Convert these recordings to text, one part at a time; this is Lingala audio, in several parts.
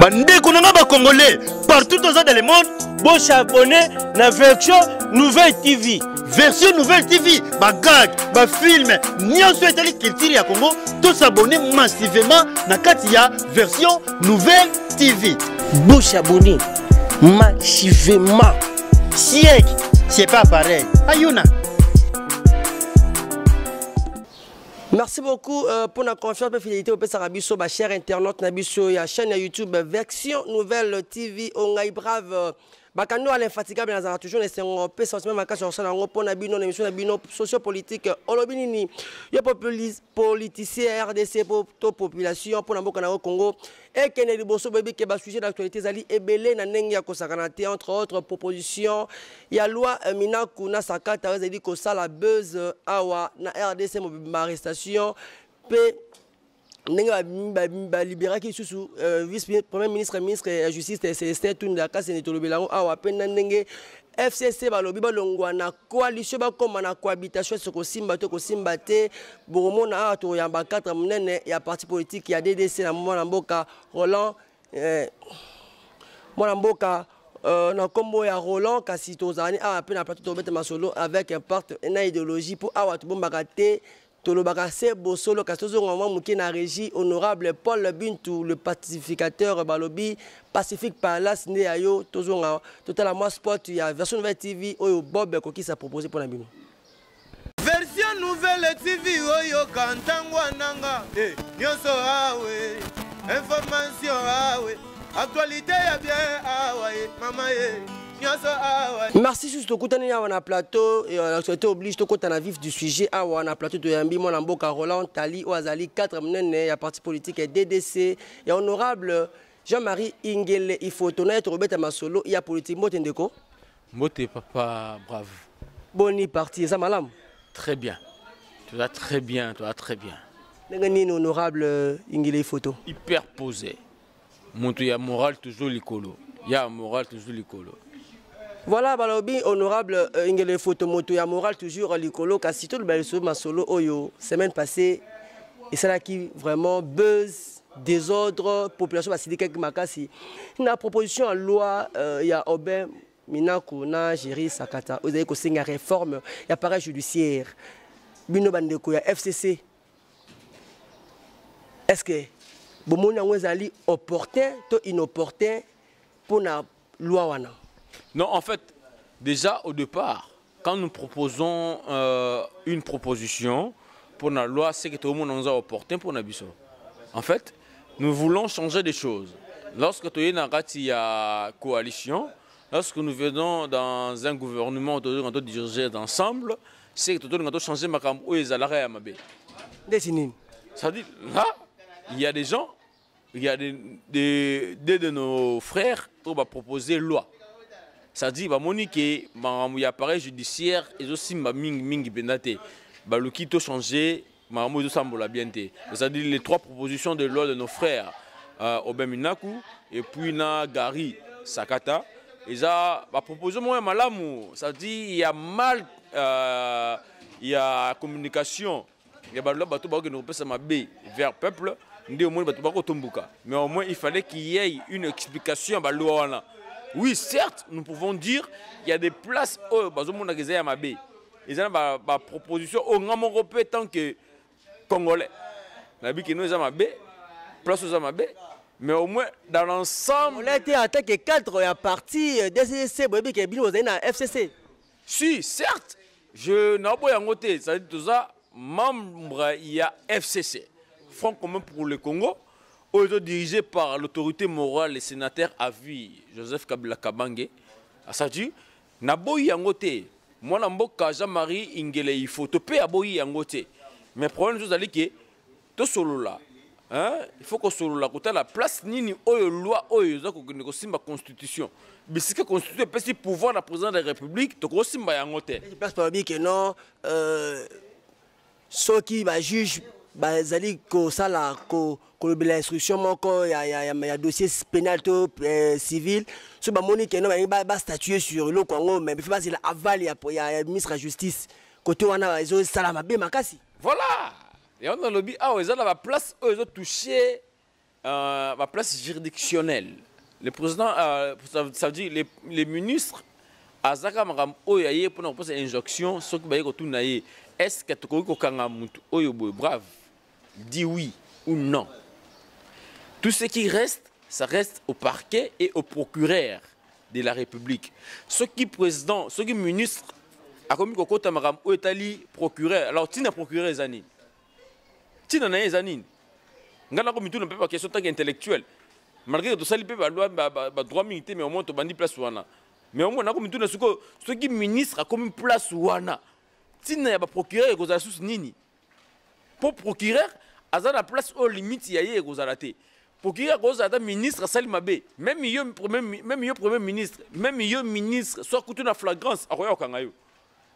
bandeko na ba congolais partout dans le monde, bon s'abonner na version nouvelle TV. Version nouvelle TV, ba gag, ba film, nyonso etali culture ya Congo, tous s'abonner massivement na kati ya version nouvelle TV. Bon s'abonner massivement. Siek, c'est pas pareil. Ayuna. Merci beaucoup pour la confiance et fidélité au Pessarabiso, ma chère internaute Nabiso, la chaîne YouTube version nouvelle TV, on est brave. Bakano à l'infatigable, nous avons toujours laissé un peu sentiment ma casse sur ça, on a une émission sociopolitique, olobinini, il y a politicien RDC pour la population, pour la Congo, et qu'il y a des bossos bébés qui sont sujet d'actualité, Zali et Belé, Nanengia Kosakanate, entre autres propositions, il y a loi Minakuna Sakata, Zali Kosa, la buzz, Awa, na RDC, ma arrestation, P. Nenga libéra qui sous vice-premier ministre de la justice c'est tout la casse netolobelango awa pena ndenge FCC balobi balongwa na coalition ba comme na cohabitation ce ko simba te boromona a to yamba 4 munene ya parti politique ya DDC na mwana mboka Roland mwana mboka na combo ya Roland kasi tozani a pena plateau tobete masolo avec un parti na idéologie pour awa to bombaka te Tolobakase Bosolo Kastozo Moukina Régie honorable Paul Bintou le pacificateur Balobi Pacifique Palace Néayo Tozonga Total moi sport il y a version nouvelle TV Oyo Bob Koki s'est proposé pour la bino. Version nouvelle TV Oyo Kantangwa Nanga Nyonso awe information awe actualité ya bien awe mama Merci sur ce côté on a plateau et l'actualité oblige to côté na vif du sujet on a plateau de Yambi mon Mboka Roland Tali Oazali 4 menene ya parti politique et DDC et honorable Jean-Marie Ingele il faut honnête Robert Masolo il y a politique Mote Ndeko Mote papa bravo Boni parti ça malam très bien tu vas très bien Nengani honorable Ingele photo hyper posé monte ya moral toujours likolo ya moral toujours likolo. Voilà, balobi honorable Ingele Photomoto ya moral toujours likolo kasito le belso masolo oyo semaine passée et c'est là qui vraiment buzz désordre population va citer quelques makasi une proposition en loi il y a Aubin Minaku na Géry Sakata vous avez ko singa réforme il y a pareil judiciaire bino bandeko ya FCC est-ce que bomona ngwezali opportun to inopportun pour la loi wana? Non, en fait, déjà au départ, quand nous proposons une proposition pour la loi, c'est que tout le monde nous a opportun pour Nabiso. En fait, nous voulons changer des choses. Lorsque tu es dans la coalition, lorsque nous venons dans un gouvernement, nous devons diriger ensemble, c'est que nous devons changer ma camp où les salariés à Mabé. Ça veut dire, là, il y a des gens, il y a des de nos frères qui vont proposer loi. Ça dit bah Monique il y a appareil judiciaire et aussi mingi benate bah le qui to changer maman de sambola bienté. Ça dit les 3 propositions de loi de nos frères Aubin Minaku et puis na Gary Sakata et ça bah proposer moi malamu ça dit il y a mal il y a communication il y a bah là bateau bah que nous peut ça mabé vers peuple mais au moins il fallait qu'il y ait une explication à loi. Oui, certes, nous pouvons dire qu'il y a des places où il y a des propositions au Européen tant que Congolais. Mais au moins dans l'ensemble. On a été attaqué 4 partis DCC qui est FCC. Si, certes, je n'ai pas noté, ça dit tout ça, membre il y a FCC. Front commun pour le Congo, dirigé par l'autorité morale et sénateur à vie Joseph Kabila Kabange. Ça dit, Naboyi Yangote, moi Namboka Jean-Marie Ingele, il faut te payer à Boyi Yangote. Mais le problème c'est que tout solo là, il faut que solo là, la place nini oyo loi oyo ko simba constitution. Mais si que constitution peut si pouvoir la président de la République, to ko simba Yangote. Je pense pas bien que non ceux qui va juge bazali ko sala ko l'instruction moko ya dossier pénal to civil so ba moni que non ba statuer sur le Congo mais il faut aval ya ministre de la justice côté wana ezo sala mabe makasi voilà et on a lobby ils ont la place ils ont touché ma place juridictionnelle. Le président, ça veut dire les ministres, Azaka Maram Oyaye pour nous poser une injonction, ce qui va y est-ce que tu connais brave, dis oui ou non. Tout ce qui reste, ça reste au parquet et au procureur de la République. Ce qui président, ce qui ministre, a commis Kokota Maram Oyetali procureur. Alors, tu n'as procureur Zanine. Tu n'as pas Zanine. Ngana comme tout ne peut pas question tant qu'intellectuel. Malgré que tout ça, il peut avoir droit militaire, mais au moins tu as place ouana. Mais au moins on a comme tout ne ce qui ministre a comme place ouana. Si n'a pas procureur et que ça sous nini. Pour procureur, à la place aux limites il y a eu que ça procureur que ça ministre Salimabé. Même mieux premier ministre, même mieux ministre soit coutu na flagrance à roya kangayo.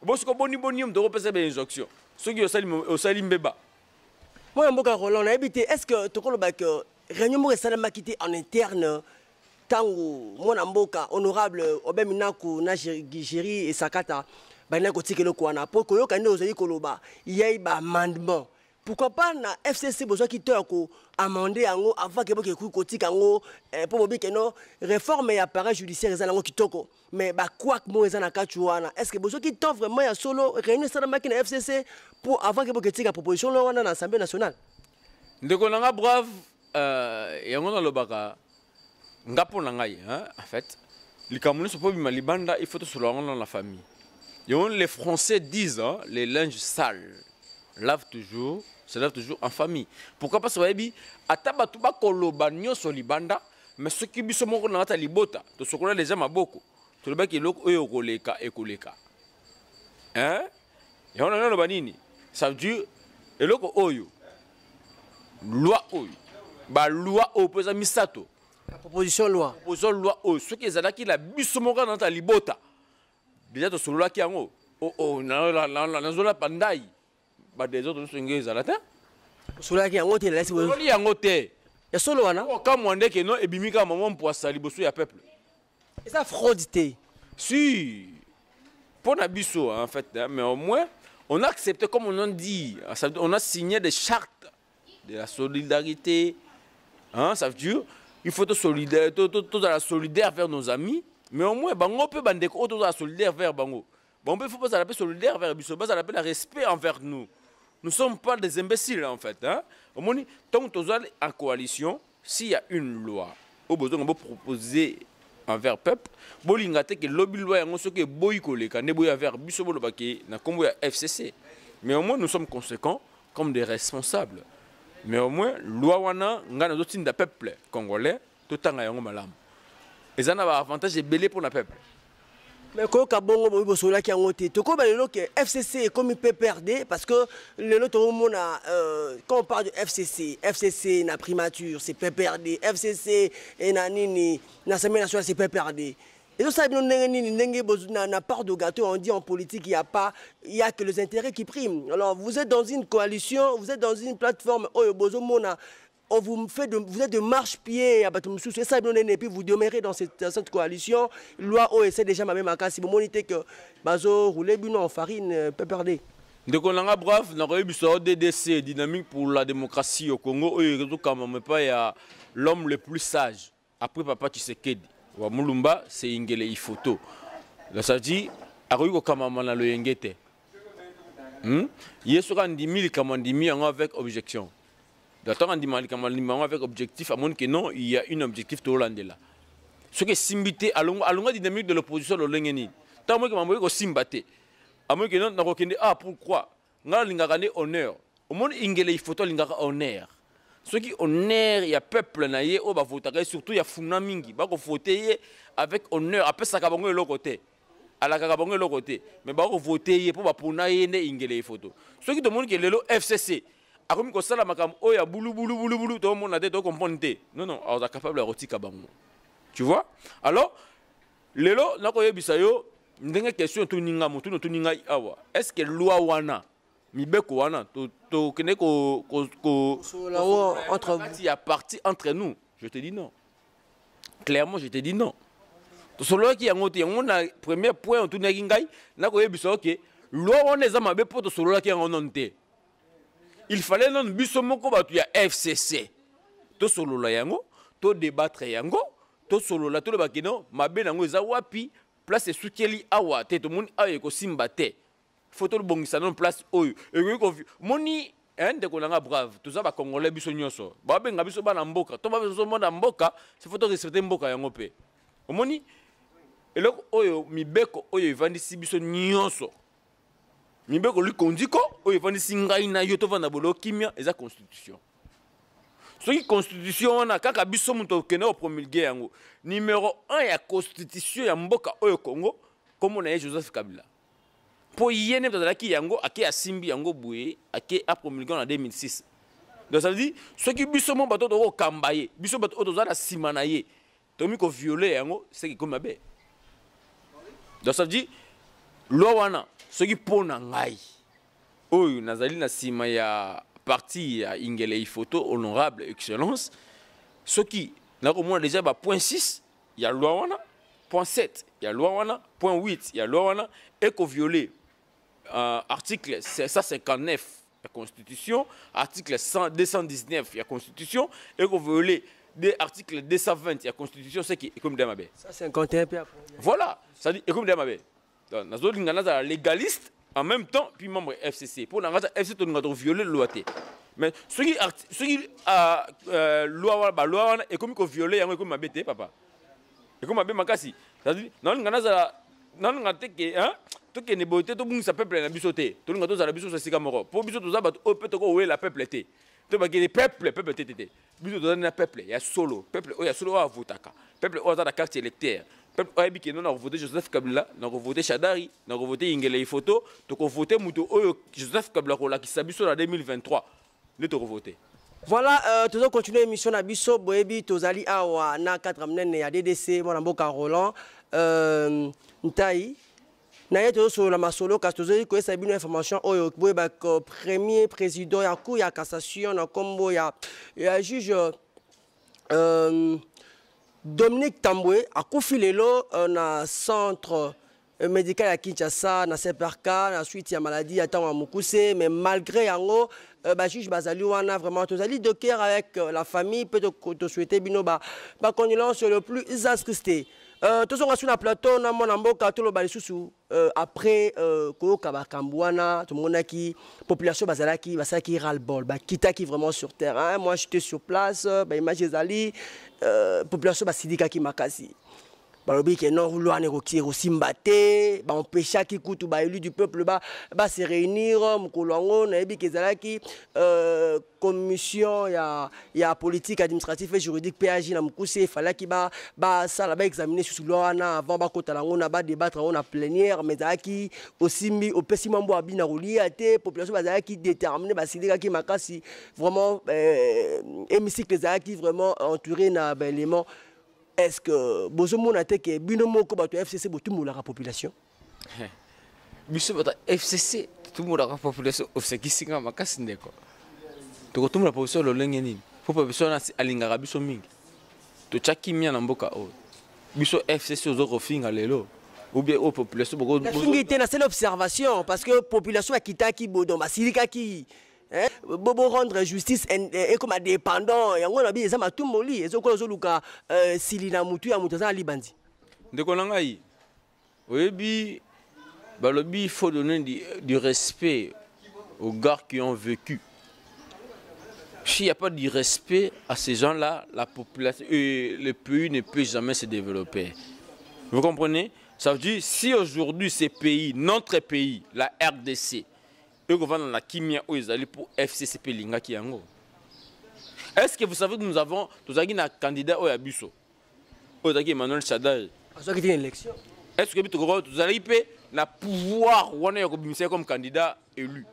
Bon ce que bonium de repasser des injonctions. Ce qui au Salimbeba. Moi, je Roland, est-ce que tu as que réunion quitté en interne tango mon amboka honorable Obeminaku na Giri et Sakata bana ko tikelo kwana pour ko yoka nde ozali koloba il y a un amendement. Pourquoi pas na FCC besoin qui te ko amender yango avant que boke ko tika yango pour bobi que non réforme et appareil judiciaire ezala ngo kitoko mais ba quoi que mo ezana kachuana est-ce que besoin qui t'offre vraiment ya solo réunion ça na FCC pour avant que boke tika proposition là na l'Assemblée nationale ndeko nanga brave yango na lobaka ngapo na ngai en fait likamuni sopo bima libanda il faut te solo dans la famille. Les Français disent les linges sales lave toujours, se lave toujours en famille. Pourquoi pas ça va bien? Ataba tuba koloba nyoso libanda, mais ce qui biso moko na ta libota, to sokola les gens maboko. To le baki loko oyo koleka ekoleka. Hein? Et on a le banini. Ça veut dire eloko oyo. Loi oyo. Ba loi opposa misato. La proposition loi. Proposition loi oyo. Ce qui ezalaki la biso moko na ta libota. Déjà to solola ki yango. Oh na zola pandai. Des autres sont à la terre. Cela qui a monté là, c'est vous. Il y a un côté. Il y a solo wana. Comme on dit que non, et bimika maman pour sali bosso ya peuple. Et ça fraudité. Si. Pour nabiso en fait, mais au moins on a accepté comme on a dit, on a signé des chartes de la solidarité. Hein, ça veut dire il faut être solidaire, tout la solidaire vers nos amis, mais au moins bango peut bandeko tout la solidaire vers bango. Bon, il faut pas s'appeler solidaire vers Bisso, pas s'appeler le respect envers nous. Nous ne sommes pas des imbéciles en fait. Hein? Au moins, tant que nous sommes en coalition, s'il y a une loi, au besoin de proposer envers le peuple, il y a que lobby loi qui est boycotté, qui est boycotté vers Bisso, qui est FCC. Mais au moins, nous sommes conséquents comme des responsables. Mais au moins, loi wana, nous avons un peuple congolais, tout le temps, nous avons malam. Et ça a un avantage belé pour le peuple. Mais quand on a que FCC est comme PPRD parce que quand on parle de FCC, FCC na primature, c'est PPRD, FCC et na nini, na Assemblée nationale, c'est PPRD. Et donc ça, na part de gâteau, on dit en politique, il y a que les intérêts qui priment. Alors vous êtes dans une coalition, vous êtes dans une plateforme, vous êtes de marche-pied à Batumsou, c'est ça, et puis vous demeurez dans cette coalition. Loi essaie déjà ma même à si vous monitez que Bazo roulez en farine, peut perdre. Donc on a brave, on a eu DDC, dynamique pour la démocratie au Congo, et quand même pas il y a l'homme le plus sage. Après Papa Tshisekedi, wa Mulumba, c'est Ingele Ifoto. Là ça dit, Aroyo Kamamana le Yengete. Yesoka Ndimi, Kamandimi, avec objection. D'attendre avec objectif, à moins que non, il y a un objectif de Hollande là. Ce qui est simbité à longue dynamique de l'opposition de l'Olengeni. Tant que je suis simbaté. À moins que non, ah pourquoi? Nous avons gagné honneur. Au monde, il faut honneur. Ce qui honneur, il y a peuple naïe, on va voter, surtout il y a Funamingi. Il faut voter avec honneur. Après ça, il y a l'autre côté. À la Kagabongo l'autre côté. Mais il faut voter pour naïe, il faut. Ce qui demande que le FCC. Comme ça, la macam, oh ya boulou, tout le monde a dit de comprendre. Non, on est capable de retirer Kabango. Tu vois? Alors, lelo, n'a pas eu bisayo, n'engue question tout ninga, tout ninga awa. Est-ce que loi wana, mibeko wana, to kene ko entre vous, il y a parti entre nous. Je te dis non. Clairement, je te dis non. To solo qui a ngoté, on a premier point tout ninga, n'a pas eu bisayo que loi wana ezama be pour to solo qui a ngonté. Il fallait non bisomoko batu ya FCC to solola yango to débattre yango to solola to le bakino mabe nango eza wapi place soutieli awa te to moni aye ko simba te photo le bongisa non place oyo e ko moni de kolanga brave tout ça ba congolais biso nyonso ba benga biso bana mboka to ba biso mona mboka c'est photo respecter mboka yango pe omoni eloko oyo mibeko oyo evandisi biso nyonso mibeko li kondiko oyo evandisi ngai na yo to vanda bolo kimia eza constitution soki constitution wana kaka biso muto kene o promulguer yango numéro 1 ya constitution ya mboka oyo Congo comme na Joseph Kabila po yene bazalaki yango ake asimbi yango buye ake a promulguer en 2006 donc ça veut dire soki biso mo bato to kambaye biso bato to za na simana ye to mi ko violer yango c'est comme mabe donc ça veut dire loi wana soki pona ngai oyo nazali na sima ya parti ya ingele photo honorable excellence soki na ko mona déjà ba point 6 ya loi wana point 7 ya loi wana point 8 ya loi wana et ko violer article 159 la Constitution, article 219 la Constitution, et qu'on veut violer des articles 220 la Constitution, c'est qui est comme Damabe. Ça, 51 puis après. Voilà, ça dit, et comme Damabe. Nous sommes légaliste en même temps, puis membre FCC. Pour nous, FCC, nous avons violé la loi. Mais ce qui loi, et comme qu'on violé, et comme Mabé, papa. Et comme Mabé Makasi. Ça dit, nous avons tout qui est néboté, tout le monde peuple na bisoté. Tout le monde a la biso c'est camoro. Pour biso tout ça, au peut où est la peuple était. Tout le monde peuple était. Biso tout na peuple, il y a solo. Peuple, il y a solo à votaka. Peuple, il y a la carte électeur. Peuple, il y a qui non a voté Joseph Kabila, n'a voté Chadari, n'a voté Ingele Photo, tu as voté Muto Joseph Kabila qui s'abisso en 2023. Ne te revoter. Voilà, nous allons continuer l'émission à Bisso, Boebi, Tozali, Awa, na 4 amnen, à DDC, mon amboka Roland, Ntaï. Naïe sur la masolo parce que c'est une information au premier président ya cour ya cassation na combo ya juge Dominique Tamboué a confilelo na centre médical à Kinshasa na CPRK na suite ya maladie à temps à Mukuse mais malgré yango juge bazali wana vraiment tozali de cœur avec la famille peut te souhaiter bino ba condolence le plus attristé. Tous on a sur la plateau na mon amboka tout le balisusu après ko kabakambwana tout le monde qui population bazalaki ras le bol ba kitaki vraiment sur terrain moi j'étais sur place ba image ezali population basidika ki makasi balobi que non loi ne retire aussi mbaté ba empêcher qui kutu ba élu du peuple ba se réunir mukolongo na ebi kezalaki commission ya politique administrative et juridique PAJ na Mukuse fallait ki ba ça là ba examiner sur loi na avant ba kotalango na ba débattre on a plénière mais zaki aussi mi au pesimambo abina reliate population bazaki déterminé ba sidika ki makasi vraiment hémicycle zaki vraiment entouré na élément. Est-ce que Bozomo n'a été que binomo ko bato FCC tout monde la population? Biso bata FCC tout monde la population ofse kisinga makasi ndeko. To tout la population lo lenge nini? Faut pas biso na alingaka biso mingi. To chaki mia na mboka o. Biso FCC ozo kofinga lelo. Ou bien aux population boko. C'est l'observation parce que population a kitaki bodo masilika ki bobo rendre justice et comme indépendant et on a bien ça m'a tout moli et zo ko zo luka silina mutu ya mutu za libandi ndeko ngai oyebi balobi il faut donner du respect aux gars qui ont vécu. S'il n'y a pas de respect à ces gens-là, la population le pays ne peut jamais se développer. Vous comprenez? Ça veut dire si aujourd'hui ces pays, notre pays, la RDC la kimia pour FCCP Linga Kiango. Est-ce que vous savez que nous avons un candidat au Abusso? Emmanuel Chadari. Est-ce que vous avez le pouvoir comme candidat élu?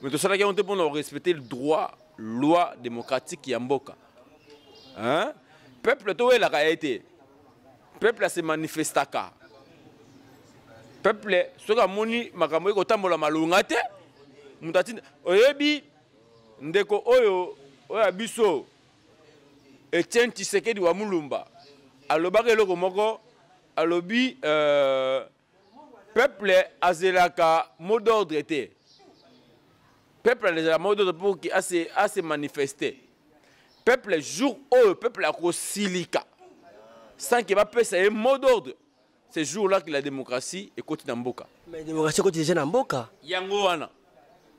Mais tout ça, on peut respecter le droit, loi démocratique Yamboka. Hein? Peuple, tout est la réalité. Peuple se manifeste. Peuple, ce que moni makambo ko tambola malunga te mutati oyebi ndeko oyo abiso Etienne Tshisekedi wa Mulumba alobaka eloko moko alobi peuple azelaka mot d'ordre te peuple azelaka mot d'ordre pour qui a se manifester peuple jour où peuple a silika sans qu'il va passer un mot d'ordre. C'est jour-là que la démocratie est côté d'Amboka. Mais la démocratie est côté déjà d'Amboka. Yango wana.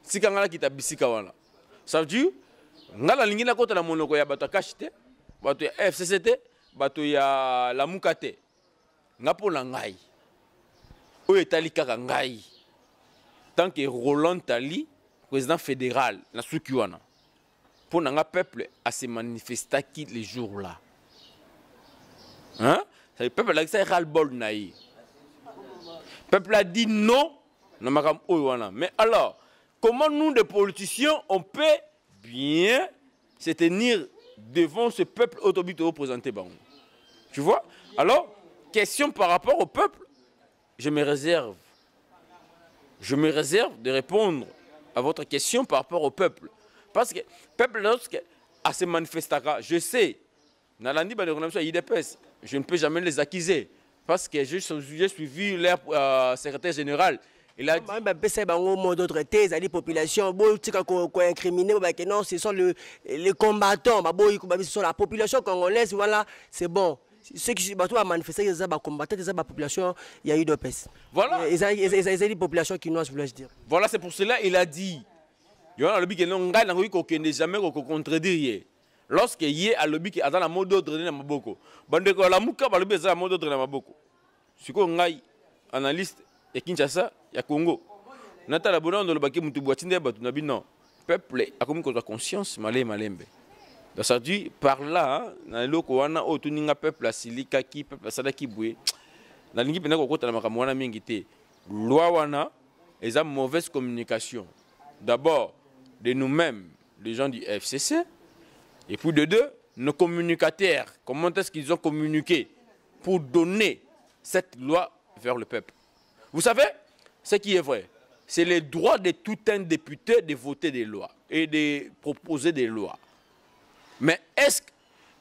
Si kangala kita bisika wana. Ça veut dire, ngala lingi na kota na monoko ya bato kashite, bato ya FCCT, bato ya la mukate. Ngapo na ngai. O etali kaka ngai. Tant que Roland Tali, président fédéral, na suki wana. Pour nga peuple à se manifester qui les jours là. Hein? Le peuple a dit ras-le-bol. Le peuple a dit non. Mais alors, comment nous, les politiciens, on peut bien se tenir devant ce peuple autobito représenté? Tu vois? Alors, question par rapport au peuple, je me réserve. Je me réserve de répondre à votre question par rapport au peuple. Parce que le peuple, lorsqu'il se manifestera, je sais, Nalandi, je ne peux jamais les accuser. Parce que j'ai suivi leur secrétaire général. Il a dit... Les populations, non, ce sont les combattants, ce sont la population congolaise, voilà, c'est bon. Ceux qui ont manifesté, ils ont combattu, la population, il y a eu de pèse. Voilà. Ils ont des populations chinoises, je voulais dire. Voilà, c'est pour cela qu'il a dit. Il y a un lobby qui n'est jamais contredire. Lorsque y a lobby qui a dans la mode d'ordre dans Maboko, bandeko la muka ba lobby dans la mode d'ordre dans Maboko. Siko ngai analyste ya Kinshasa ya Congo. Nata la bonne dans le baké mutu boatinde ba tunabi non. Peuple a comme ko conscience malé malembe. Donc ça dit par là na loko wana o tuninga peuple asilika ki peuple sadaki boué. Na lingi pena ko kota na makambo wana mingi te. Loi wana et a mauvaise communication. D'abord de nous-mêmes, les gens du FCC. Et puis de deux, nos communicateurs, comment est-ce qu'ils ont communiqué pour donner cette loi vers le peuple? Vous savez, ce qui est vrai, c'est le droit de tout un député de voter des lois et de proposer des lois. Mais est-ce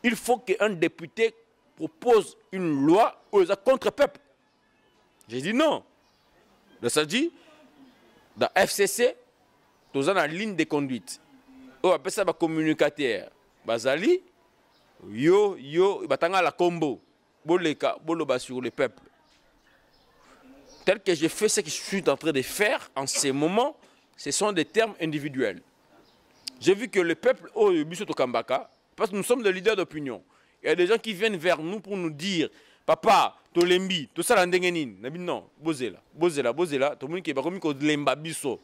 qu'il faut qu'un député propose une loi contre le peuple? J'ai dit non. Donc ça dit, dans FCC, nous avons une ligne de conduite. On appelle ça un communicateur. Bazali, batanga la combo, boleka, boloba sur le peuple. Tel que j'ai fait ce que je suis en train de faire en ces moments, ce sont des termes individuels. J'ai vu que le peuple, parce que nous sommes des leaders d'opinion, il y a des gens qui viennent vers nous pour nous dire, papa, tolembi, tout ça, non, bozela, tout le monde qui est comme lemba biso.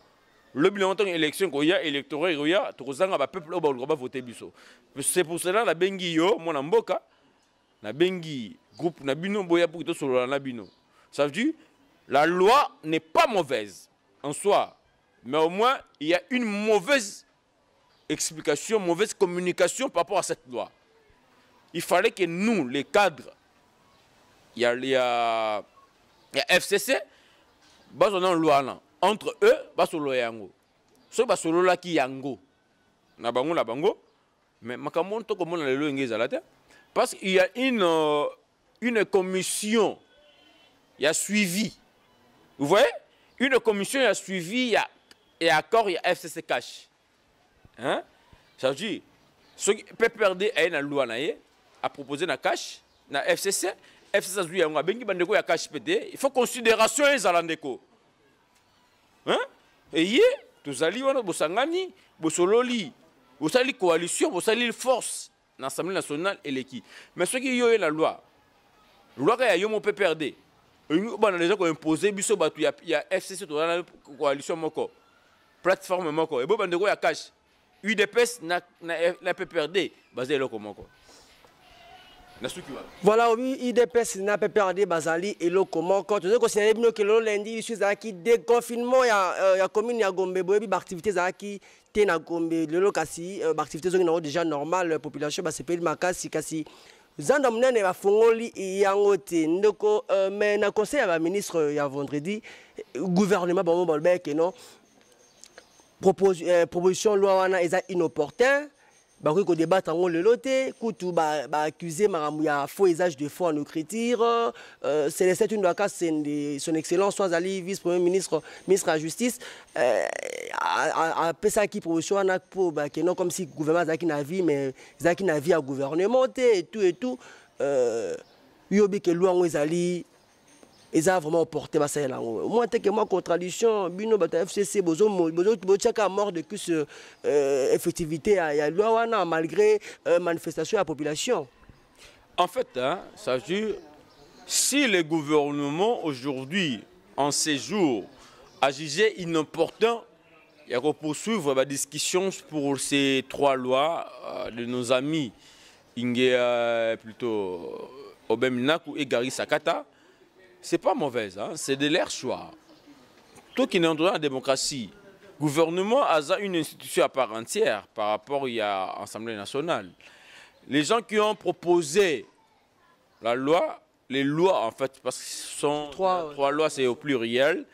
Le bilan de l'élection, il y a électorat, il y a tout le peuple qui va voter. C'est pour cela que la bengi yo, mon amboka, la bengi groupe nabino boya pour tout sur la nabino. Ça veut dire la loi n'est pas mauvaise en soi, mais au moins il y a une mauvaise explication, mauvaise communication par rapport à cette loi. Il fallait que nous, les cadres, il y a FCC, basons dans la loi là. Entre eux, basolo yango. So basolo la ki yango. Na bango la bango. Mais makamonto comme on a le ngeza la terre. Parce qu'il y a une commission. Il y a suivi. Vous voyez? Une commission a suivi, il y a accord, il y a FCC cash. Hein? Ça veut dire, ce qui peut perdre une loi a proposé na cash, na FCC, FCC a dit yango bengi bandeko ya cash pété. Il faut considération les alandeko. Hein? Et hier, tous allés au Bosangani, Bosololi, Bosali coalition, Bosali force, l'Assemblée nationale et l'équipe. Mais ce qui est la loi qui a eu mon PPRD, les gens qui ont imposé, il y a FCC, la coalition, plateforme, et bon, il y a cash. UDPS, la PPRD, basé là comme voilà, oui, IDPS n'a pas perdu Bazali et le comment quand tu considères que le lundi il suis à qui déconfinement il y a commune ya Gombe boyebi activités à qui tena Gombe le lokasi activités sont déjà normales population ba sepeli makasi kasi zanda munene ba fongoli yango te ndoko mais na conseil ya ministre ya vendredi gouvernement ba mo que non proposition loi wana eza inopportun. Bakoui ko débattre en le loté, koutou accusé maramouya faux usage de faux en écriture. C'est une de son excellence soit Ali vice-premier ministre, ministre de la justice. après ça qui promotion na po ba que non comme si gouvernement zaki na vie mais zaki na vie à gouvernement et tout yobi que loi ezali eza vraiment porté ba ça là moi tant que moi contradiction bino bata FCC bozo chaka mort de que effectivité ya loi wana malgré manifestation de la population. En fait hein, ça jure si le gouvernement aujourd'hui en ces jours a jugé inopportun il y a poursuivre la discussion pour ces 3 lois de nos amis Inge plutôt Obeminaku et Gary Sakata. C'est pas mauvais, hein? C'est de leur choix. Toi qui est dans la démocratie, le gouvernement a une institution à part entière par rapport à l'Assemblée nationale. Les gens qui ont proposé la loi, les lois en fait, parce que ce sont 3 lois, c'est au pluriel,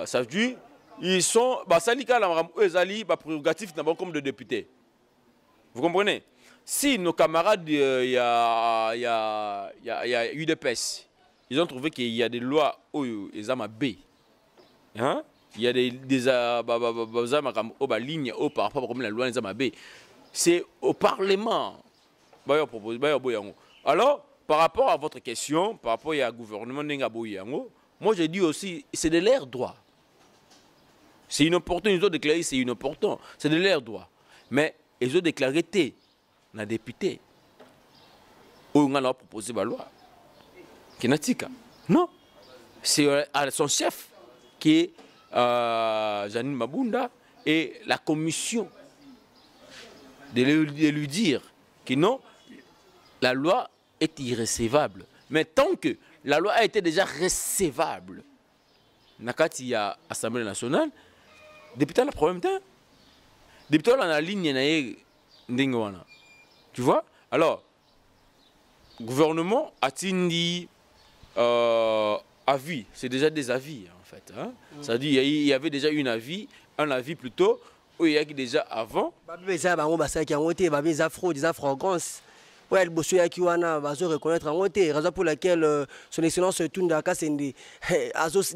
ça veut dire ils sont prérogatifs comme de députés. Vous comprenez? Si nos camarades, il y a UDPS, ils ont trouvé qu'il y a des lois où ils ont B. Hein? Il y a des lignes par rapport à la loi des B. C'est au Parlement. Alors, par rapport à votre question, par rapport au gouvernement, moi je dis aussi, c'est de leur droit. C'est inopportun, ils ont déclaré c'est inopportun. C'est de leur droit. Mais ils ont déclaré T, na député. Où on a proposé la loi. Non. C'est à son chef qui est Janine Mabunda et la commission de lui dire que non, la loi est irrécevable. Mais tant que la loi a été déjà recevable, nakati ya Assemblée nationale, député a le problème d'un. Député a la ligne ndingwana. Tu vois? Alors, le gouvernement a dit avis, c'est déjà des avis en fait. Hein? Ça dit il y avait déjà un avis plutôt où il y a déjà avant. Des fraudes, ouais, le bosso yaki wana va se reconnaître en honte. Raison pour laquelle son excellence Tunda Kasende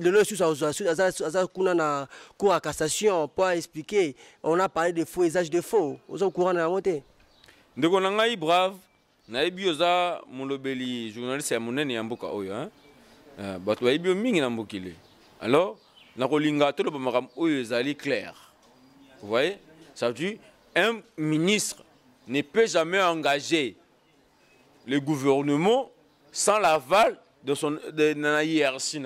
le sur kuna na cour à cassation pour expliquer. On a parlé de faux usage de faux. Aux au courant na honte. Ndeko nangai brave. Naibi oza molobeli journaliste ya monene ya mboka oyo hein. Bato baibi mingi na mbokile. Alors, nakolinga to lo makam oyo ezali clair. Vous voyez? Ça veut dire un ministre ne peut jamais engager le gouvernement sans l'aval de la hiérarchie.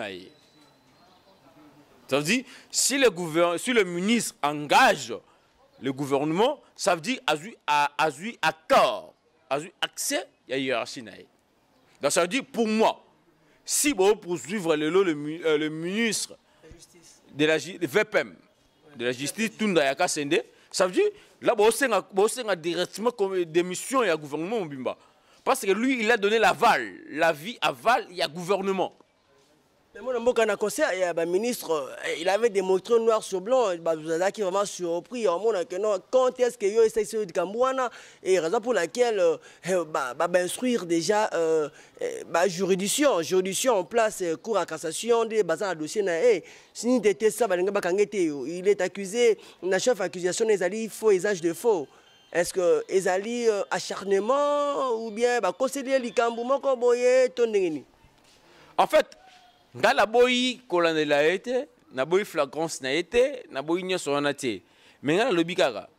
Ça veut dire si le ministre engage le gouvernement, ça veut dire a eu accord, a eu accès à la hiérarchie. Donc ça veut dire pour moi, si vous poursuivre le ministre de la VPM, de la justice, Tunda Yaka Sende, ça veut dire là, vous avez directement comme démission et gouvernement. Parce que lui, il a donné l'aval, l'avis aval, il y a gouvernement. Mais moi, le ministre, il avait démontré noir sur blanc, il a vraiment surpris. Quand est-ce qu'il y a eu de Cambouana et raison pour laquelle instruire déjà juridiction en place, cour à cassation, des bazars à dossier. Si il est accusé, la chef accusation des faux usage de faux. Est-ce que ezali acharnement ou bien conseiller likambu moko boye tondengeni? En fait, dans la boyi kolande la été, na boyi flagrance na été, na boyi nyoso wana té. Mais dans le bikara,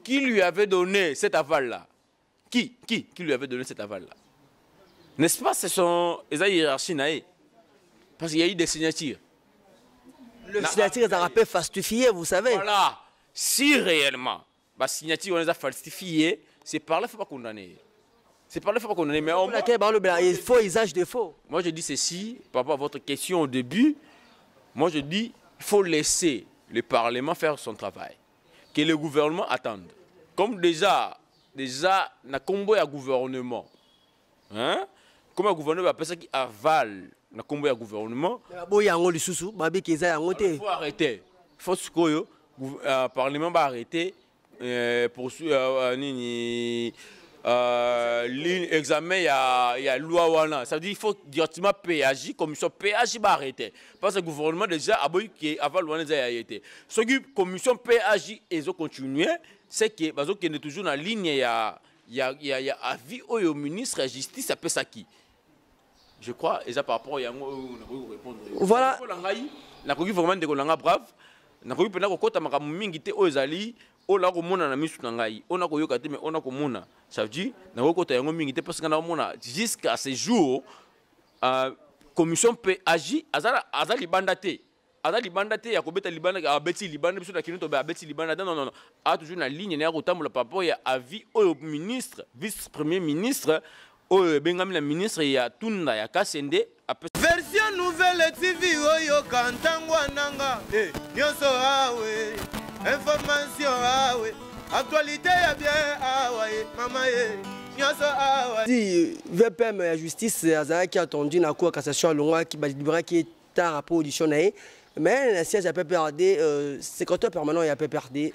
qui lui avait donné cet aval là? Qui lui avait donné cet aval là? N'est-ce pas ce sont les hiérarchies naé? Parce qu'il y a eu des signatures. Le signature est un rappel falsifié, vous savez. Voilà. Si réellement la signature on les a falsifiées, c'est par là qu'il ne faut pas condamner. C'est par là qu'il ne faut pas condamner. Mais au moins, il faut usage de faux. Moi je dis ceci, par rapport à votre question au début, moi je dis il faut laisser le Parlement faire son travail. Que le gouvernement attende. Comme déjà na combo à gouvernement. Hein? Comme un gouvernement qui avale na combo à gouvernement. Il faut arrêter. Il faut que le Parlement va arrêter. l'examen, il y a loi wana. Ça veut dire qu'il faut directement PAJ, commission PAJ va arrêter. Parce que le gouvernement déjà a qui avant loi a arrêté. Ce que commission PAJ ils ont continué, c'est que parce qu'il est toujours dans la ligne il y a avis au ministre de la justice après ça qui. Je crois et ça par rapport à répondre. Voilà. La vraiment de Kolanga brave. Na ko pena ko kota makamu mingi te o ezali o la ko mona na misu na ngai. On a ko yoka te mais on a ko mona. Ça veut dire na ko kota yango mingi te parce que na mona jusqu'à ce jour commission PAJ azali bandate. Azali bandate ya ko beta libanda a beti libanda biso na kinito ba beti libanda non. A toujours na ligne na ko tambola papa ya avis au ministre, vice-premier ministre o bengami la ministre ya Tunda ya Kasende. Version nouvelle TV oyo kantangwa nanga nyonso awe information awe actualité ya bien awe mama nyonso awe si VPM ya justice azala qui attendu na cour cassation longa qui ba libérer qui tard après audition na mais le siège à PPRD secrétaire permanent ya PPRD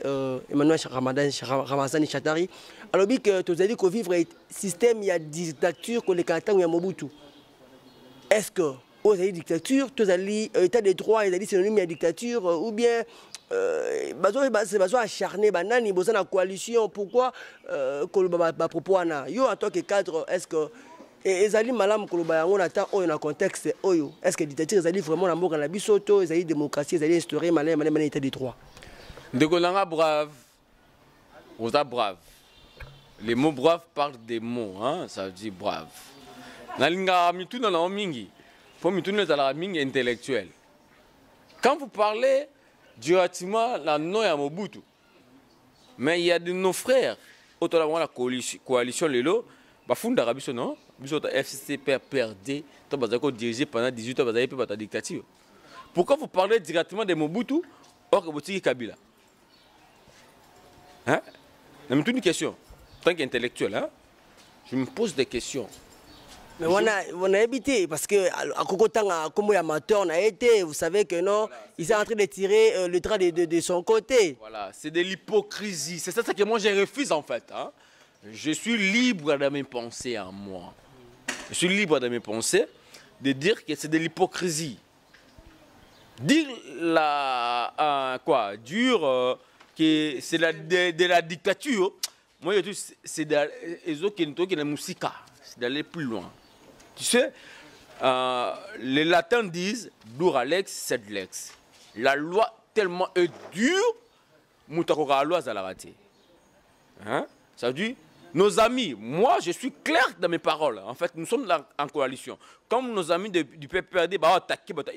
Emmanuel Ramazani Chatari alors que tu as dit que vivre système il y a dictature que les canton ya Mobutu. Est-ce que vous avez dictature, tous les état de droit, ils ont dit synonyme de dictature, ou bien c'est besoin acharné, banani, besoin de coalition, pourquoi que propos ana yo en tant que cadre, est-ce que ezali malam koloba on attend on a contexte oyo, est-ce que dictature ezali vraiment la mort dans la bisoto, ezali démocratie, ezali instauré malin état de droit. Ndegolanga brave. Vous êtes brave. Les mots brave parlent des mots, hein, ça veut dire brave. Nalinga mituna na mingi, pour mituna la mingi intellectuel. Quand vous parlez directement la nom ya Mobutu, mais il y a de nos frères, autour de la coalition Lelo, bafunda rabiso non, biso FCC PRD, to bazako dirigé pendant 18 ans bazay pe bata dictature. Pourquoi vous parlez directement de Mobutu or que Botiki Kabila? Hein? Je me pose une question. En tant qu'intellectuel, hein? Je me pose des questions. Mais on a évité parce que à Kokotanga, comme amateur, on a été, vous savez que non, voilà, il est en train de tirer le trait de son côté. Voilà, c'est de l'hypocrisie. C'est ça que moi je refuse en fait. Hein. Je suis libre de mes pensées en moi. Je suis libre de mes pensées, de dire que c'est de l'hypocrisie. Dire que c'est de la dictature, moi je dis c'est d'aller plus loin. Tu sais, les latins disent dura lex sed lex. La loi tellement est dure, moutakora loi à la rater. Hein? Ça veut dire, nos amis, moi je suis clair dans mes paroles. En fait, nous sommes en coalition. Comme nos amis du PPRD,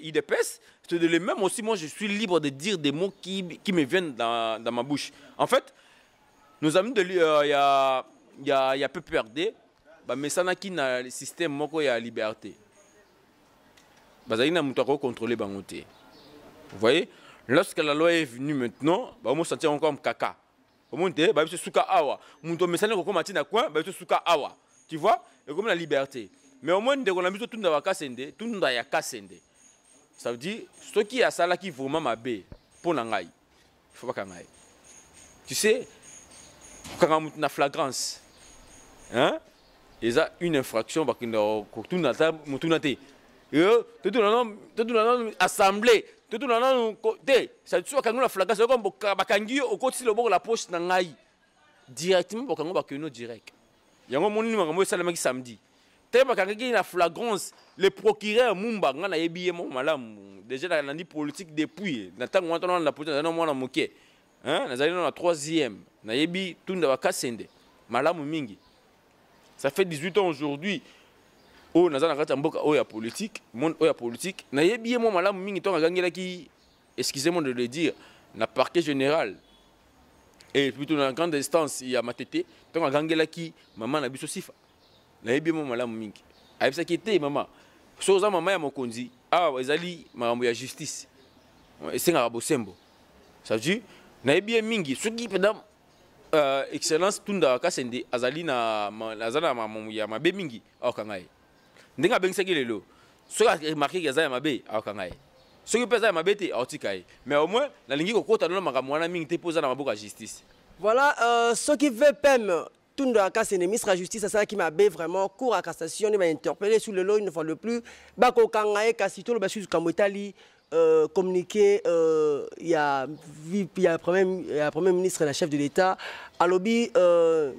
IDPS, c'est de les mêmes aussi. Moi je suis libre de dire des mots qui me viennent dans ma bouche. En fait, nos amis de il y a PPRD. Mais ça n'a qu'un système moko ya liberté. Bazalina mutako contrôler bangoté. Vous voyez, lorsque la loi est venue maintenant, on se sentir encore comme caca. Au monde c'est suka awa. Muto mesana ko matina quoi, c'est suka awa. Tu vois? Et comme la liberté. Mais au moins de on a mis tout dans kasende, tout dans ya kasende. Ça veut dire ce qui a ça là qui vraiment mabé pour nangai. Il faut pas kangai. Tu sais quand on a flagrance. Hein? Il y a une infraction parce que tout n'a pas été assemblée, tout le côté. Ça veut dire que la flagrance, c'est comme la poche directement pour que nous direct. Il y a un moment où ça samedi. La flagrance, le procureur Mumba, déjà dans la politique depuis, dans la politique, dans la troisième, tout le monde. Ça fait 18 ans aujourd'hui. Oh, nous avons la politique, politique. Excusez-moi de le dire, le parquet général et plutôt dans la grande instance, il y a Matete, tant que maman n'a pas sifa. Na bien mon malam mingi. Avec ça qui était maman. Soza maman ya mokonzi. Ah, ezali marambo ya justice. C'est un rabosembo. Ça veut dire na bien mingi. Ce qui pendant excellence tunda kasende azali na azana mamu ya mabe mingi akangai. Ndenga bengisa kilelo. Ce qui remarqué que azaya mabe akangai. Ce qui pesa mabe te autikai. Mais au moins la lingi ko kota na makamwana mingi te posa na maboka justice. Voilà, ce qui fait PEM tout le cas c'est le ministre de la Justice ça qui m'a vraiment cour à cassation il m'a interpellé sur le lot une fois de plus bako kangae kasito le basu kamotali communiqué il y a premier ministre la chef de l'État à lobby a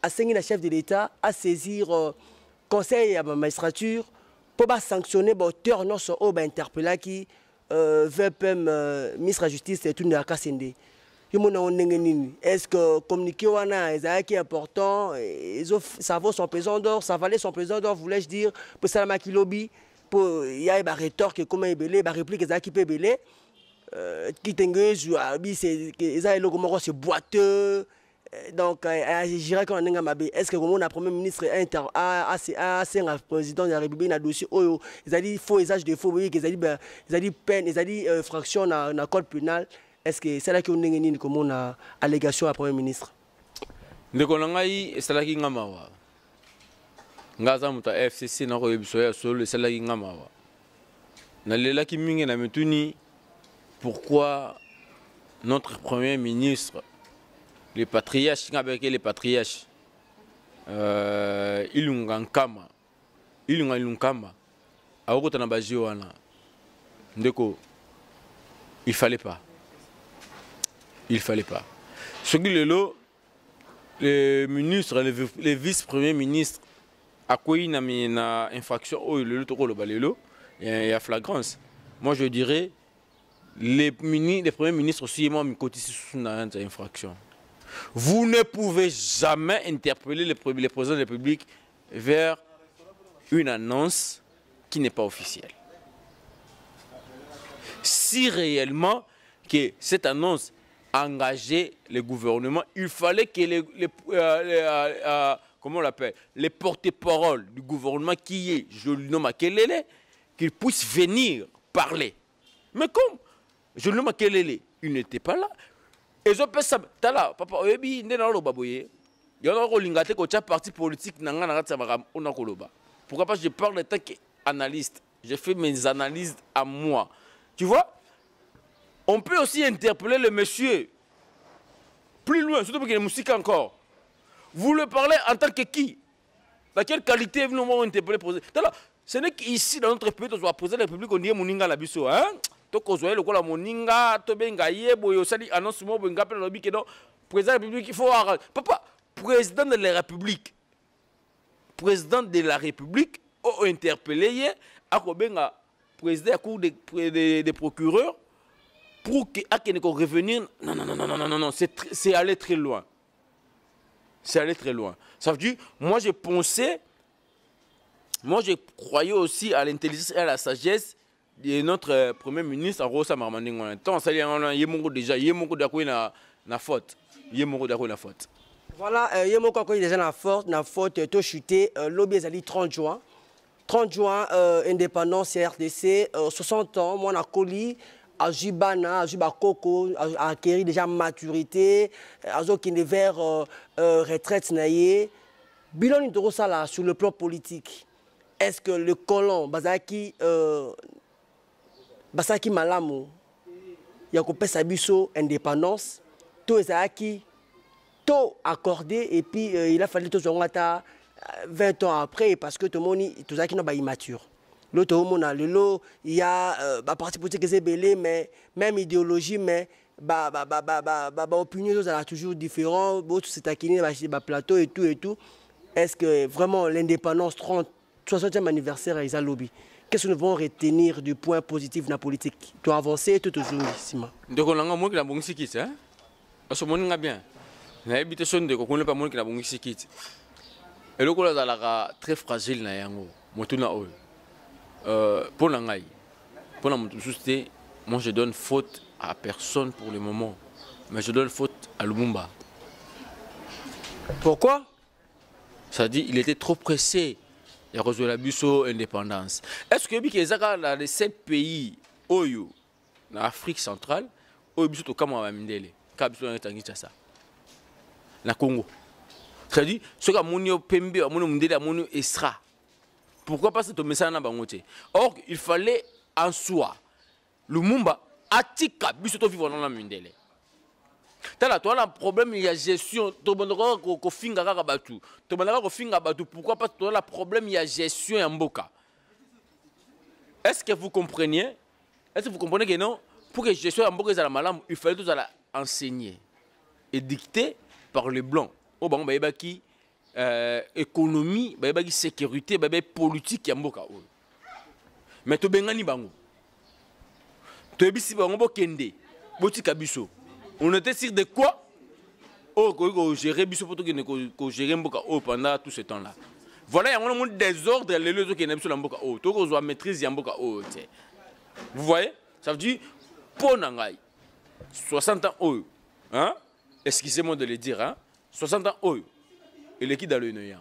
saigné la chef de l'État à saisir conseil à la magistrature pour sanctionner l'auteur non so au interpellé qui VPM ministre de la Justice tout le cas sende. Est-ce que communiquer est important? Ça vaut son pesant d'or, ça valait son pesant d'or, voulais-je dire, pour Salama Kilobi, pour il y a des rétorques comme il belé, des répliques qui peut belé, qui t'engage, c'est boiteux. Donc, je dirais qu'on a est-ce que le Premier ministre a un président de la République, un dossier, ils ont dit faux usage de faux, ils ont dit peine, ils ont dit fraction dans le code pénal. Est-ce que c'est là qu'on a comme on allégation à Premier ministre? Ndekonangai c'est là qui ngamawa. Ngaza muta FCC na ko yebisoya solo c'est là qui ngamawa. Na lela ki mingi na metuni pourquoi notre Premier ministre les patriarches avec les patriarches ilungankama ilunkama awoko na bajiwana ndeko il fallait pas. Il fallait pas. Ce qui est là, les ministres, les vice-premiers ministres, à quoi il y a une infraction, il y a flagrance. Moi je dirais, les premiers ministres aussi, moi, je cotisent sur une infraction. Vous ne pouvez jamais interpeller les présidents de la République vers une annonce qui n'est pas officielle. Si réellement que cette annonce engager le gouvernement, il fallait que comment on l'appelle, les porte-paroles du gouvernement qui est, je le nomme Makelele, qu'ils puissent venir parler. Mais comme je le nomme Makelele, il n'était pas là. Et je pense ça, là, papa, il y a un parti politique, pourquoi pas je parle en tant qu'analyste, je fais mes analyses à moi. Tu vois? On peut aussi interpeller le monsieur plus loin, surtout qu'il y a une musique encore. Vous le parlez en tant que qui? Dans quelle qualité vous nous interpeller? Ce n'est qu'ici, dans notre pays, on doit poser la République, on dit Moninga la biso. Hein? Donc, on doit le Moninga, Tobenga, Yebo, Sali, annonce moi, Benga, Pelobi, que non, président de la République, il faut arrêter. Papa, président de la République, a interpellé, à Kobenga, président de la Cour des procureurs, pour qu'il revenir, non, c'est aller très loin. C'est aller très loin. Ça veut dire, moi je croyais aussi à l'intelligence et à la sagesse de notre Premier ministre, Rosa Marmandingo. Tant ça y est, déjà, il y a na faute. Voilà, il y a déjà na faute, tout chuté, lobby est 30 juin. 30 juin, indépendance RDC, 60 ans, moi na Koli. Ajibana, Ajibakoko, a acquéri déjà maturité, qui est vers retraite naïe. Bilan de Rosala sur le plan politique. Est-ce que le colon Bazaki Malamu, Yakopé Sabiso, indépendance, tout est accordé et puis il a fallu tout 20 ans après parce que tout le monde n'est pas immature. L'autre il y a un parti politique qui est belé, mais même idéologie, mais opinion sont toujours différentes. C'est taquiné, plateau et tout. Est-ce que vraiment l'indépendance 60e anniversaire à Isalobi, qu'est-ce que nous devons retenir du point positif de la politique? Tu as avancé tout toujours ici. Donc on a un mot qui a bon sikit, hein? Parce que on a bien. L'habitation de qu'on n'est pas moi qui a bon sikit. Et le col est très fragile na yango. Motuna ol. Pour l'angaï, pour la société, moi je donne faute à personne pour le moment, mais je donne faute à Lumumba. Pourquoi? Ça dit, il était trop pressé. Il a reçu la busso indépendance. Est-ce que dans les 7 pays Oyo, en Afrique centrale, Oyo biso to kama Mindele, Kabiso na Tangisa, na Congo. Ça dit, ce que Amonio Pembe, Amonio Mindele, Amonio Esra. Pourquoi pas ce message dans Bangote? Or, il fallait en soi, Lumumba, Atika, Bisoto vivre dans la Mindele. Tala, toi, le problème, il y a gestion. Tu as finga rabatu. Tu as finga rabatu. Pourquoi? Parce que toi, le problème, il y a gestion en boka. Est-ce que vous comprenez? Est-ce que vous comprenez que non? Pour que gestion en boka soit malade, il fallait tout ça enseigner et dicter par les blancs. Oh, bon, bah, qui économie, bah, qui sécurité, bah, politique en boka. Mais tu bengani bango. Tu bisi bango kende. Boti kabiso. On était sûr de quoi? Oh, qu'on gérer biso pour qu'on gérer mboka pendant tout ce temps-là. Voilà, il y a un désordre les leçons qui n'aiment sur la mboka oh. Tout qu'on soit maîtrise mboka oh. Vous voyez? Ça veut dire pour nangai 60 ans oh. Hein? Excusez-moi de le dire hein. 60 ans oh. Et l'équipe dans le néant.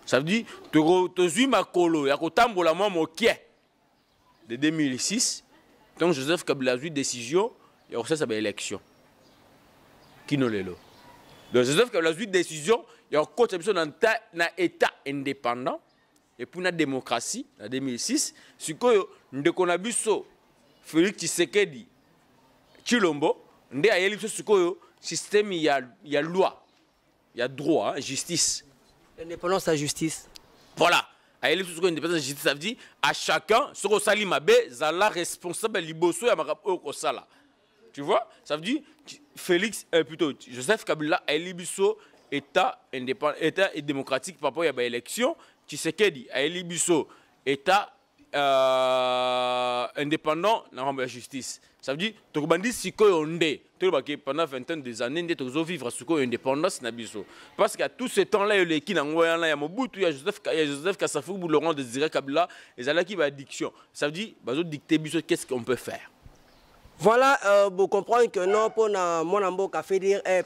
Ça veut dire tu suis ma colo, ya ko tambola moi mon kié de 2006. Donc Joseph Kabila a eu décision, il y a aussi sa élection. Qui ne l'est là? Donc Joseph Kabila a eu décision, il y a un coach dans un État indépendant et puis une démocratie en 2006. Ce que nous avons vu Félix Tshisekedi, Chilombo, nous avons vu ce système il y a loi, il y a droit, justice. L'indépendance, la justice. Voilà. Ça veut dire à chacun, ce qu'on s'allie ma baie, la responsable liboso ya makapo ko sala. Tu vois? Ça veut dire Félix plutôt Joseph Kabila a libiso État indépendant, État et démocratique par rapport à l'élection. Tshisekedi a libiso État indépendant dans la justice. Ça veut dire que tu si pendant 20 ans des années, tu vas vivre sous l'indépendance. Parce qu'à tout ce temps-là, il y a Mobutu, il y a Joseph Kassafou, Laurent Désiré Kabila, et il y a addiction. Ça veut dire dicter qu'est-ce qu'on peut faire. Voilà, vous comprenez que non, pour mon amboka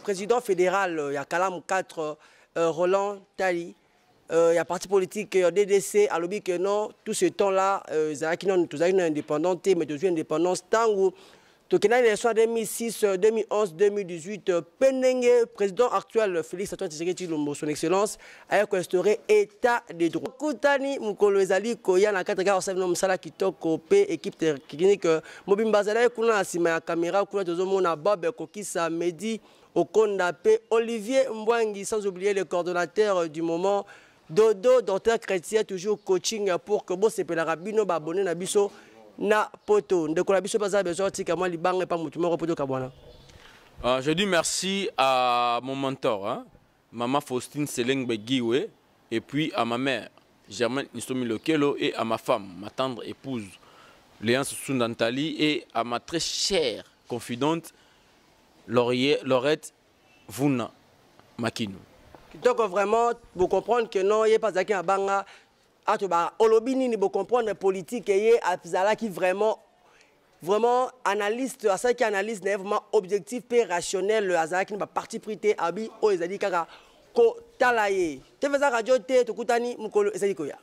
président fédéral, il y a Kalam 4, Roland Tali. Il y a parti politique, DDC, à l'objet que non, tout ce temps-là, ils ont indépendance, mais ils ont indépendance. Tant où, tout le l'élection 2006, 2011, 2018, Penenge, président actuel Félix Antoine Tshisekedi Tshilombo, son excellence, a instauré État de droit. Koutani, Mukolo Ezali, Koya, na 4 nom Sala Kitoko, équipe technique, Mobim Bazala, Kuna, Sima Caméra, Kuna, Tozomona, Bob, Kokisa, Mehdi, Okonda, Olivier Mbwangi, sans oublier le coordonnateur du moment. Dodo, docteur chrétien, toujours coaching pour que vous sepez la rabino, abonné na biso na poto. Ndeko la biso baza besoin tika moi libang et pas mutumoro poto kabwana. Je dis merci à mon mentor, hein, Maman Faustine Seleng Begiwe, et puis à ma mère, Germaine Nistomi Lokelo, et à ma femme, ma tendre épouse, Léance Sundantali, et à ma très chère confidente, Laurette Vuna Makino. Donc vraiment, vous comprenez que non, il n'y a pas de à Banga. Olobini, vous comprenez politique, il y a qui vraiment analyste, à ça qui analyse vraiment objectif et rationnel, à qui n'a pas parti prité, abi, o ezali kaka ko talaye. Tu fais ça radio te, tu kutani mukolo ezali koya.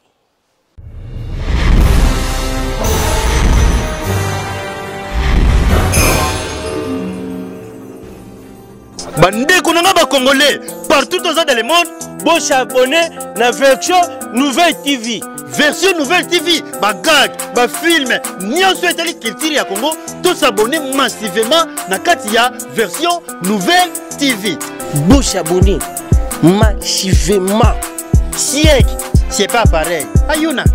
Bandeko nanga ba Congolais partout dans le monde, bon s'abonner na version Nouvelle TV. Version Nouvelle TV, ba gag, ba film, nyonso etali culture ya Congo, tous s'abonner massivement na kati ya version Nouvelle TV. Bon s'abonner massivement. Siècle, c'est pas pareil. Ayuna.